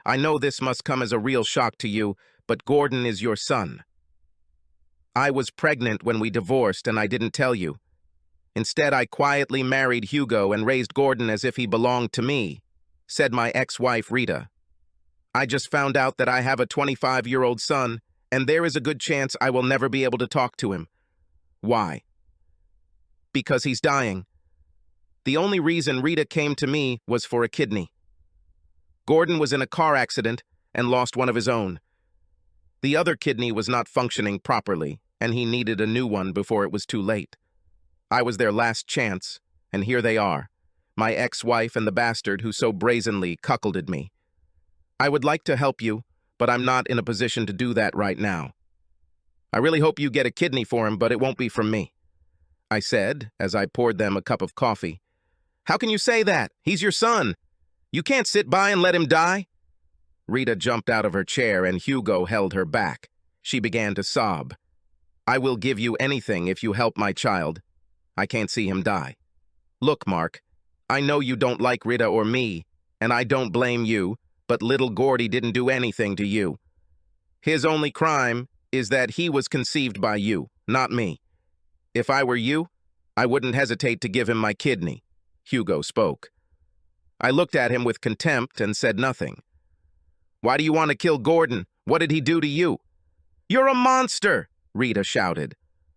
I know this must come as a real shock to you, but Gordon is your son. I was pregnant when we divorced and I didn't tell you. Instead, I quietly married Hugo and raised Gordon as if he belonged to me, said my ex-wife Rita. I just found out that I have a 25-year-old son, and there is a good chance I will never be able to talk to him. Why? Because he's dying. The only reason Rita came to me was for a kidney. Gordon was in a car accident and lost one of his own. The other kidney was not functioning properly, and he needed a new one before it was too late. I was their last chance, and here they are, my ex-wife and the bastard who so brazenly cuckolded me. I would like to help you, but I'm not in a position to do that right now. I really hope you get a kidney for him, but it won't be from me, I said as I poured them a cup of coffee. How can you say that? He's your son. You can't sit by and let him die. Rita jumped out of her chair and Hugo held her back. She began to sob. I will give you anything if you help my child. I can't see him die. Look, Mark, I know you don't like Rita or me, and I don't blame you, but little Gordy didn't do anything to you. His only crime is that he was conceived by you, not me. If I were you, I wouldn't hesitate to give him my kidney. Hugo spoke. I looked at him with contempt and said nothing. Why do you want to kill Gordon? What did he do to you? You're a monster, Rita shouted.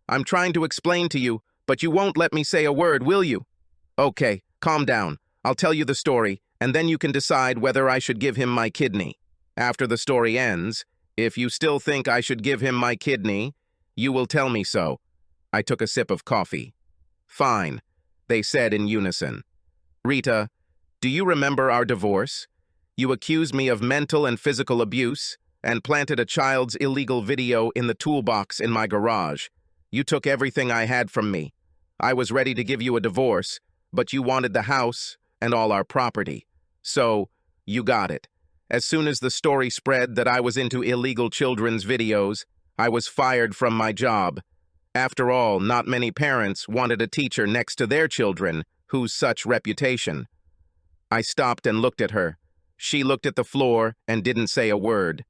I'm trying to explain to you, but you won't let me say a word, will you? Okay, calm down. I'll tell you the story, and then you can decide whether I should give him my kidney. After the story ends, if you still think I should give him my kidney, you will tell me so. I took a sip of coffee. Fine, they said in unison. Rita, do you remember our divorce? You accused me of mental and physical abuse and planted a child's illegal video in the toolbox in my garage. You took everything I had from me. I was ready to give you a divorce, but you wanted the house and all our property. So, you got it. As soon as the story spread that I was into illegal children's videos, I was fired from my job. After all, not many parents wanted a teacher next to their children whose such reputation. I stopped and looked at her. She looked at the floor and didn't say a word.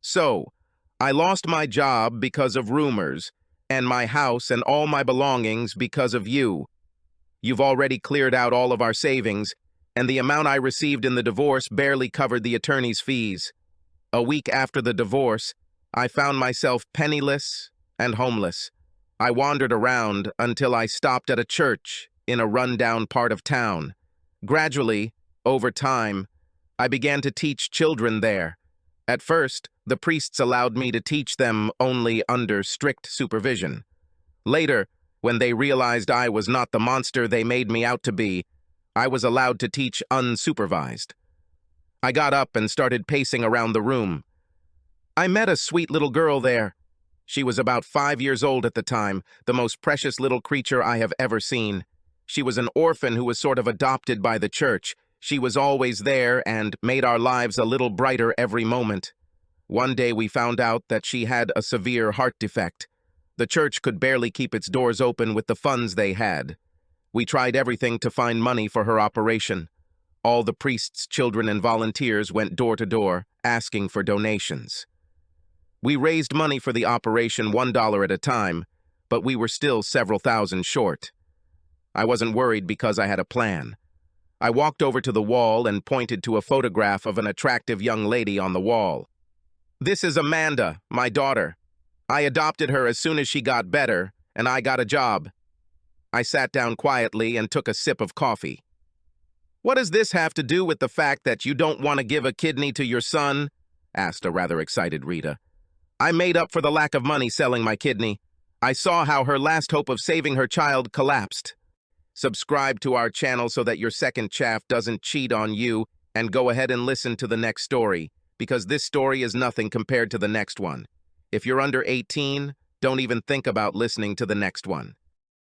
So, I lost my job because of rumors, and my house and all my belongings because of you. You've already cleared out all of our savings, and the amount I received in the divorce barely covered the attorney's fees. A week after the divorce, I found myself penniless and homeless. I wandered around until I stopped at a church in a rundown part of town. Gradually, over time, I began to teach children there. At first, the priests allowed me to teach them only under strict supervision. Later, when they realized I was not the monster they made me out to be, I was allowed to teach unsupervised. I got up and started pacing around the room. I met a sweet little girl there. She was about 5 years old at the time, the most precious little creature I have ever seen. She was an orphan who was sort of adopted by the church. She was always there and made our lives a little brighter every moment. One day we found out that she had a severe heart defect. The church could barely keep its doors open with the funds they had. We tried everything to find money for her operation. All the priests, children, and volunteers went door to door, asking for donations. We raised money for the operation $1 at a time, but we were still several thousand short. I wasn't worried because I had a plan. I walked over to the wall and pointed to a photograph of an attractive young lady on the wall. This is Amanda, my daughter. I adopted her as soon as she got better, and I got a job. I sat down quietly and took a sip of coffee. What does this have to do with the fact that you don't want to give a kidney to your son? Asked a rather excited Rita. I made up for the lack of money selling my kidney. I saw how her last hope of saving her child collapsed. Subscribe to our channel so that your second chaff doesn't cheat on you, and go ahead and listen to the next story, because this story is nothing compared to the next one. If you're under 18, don't even think about listening to the next one.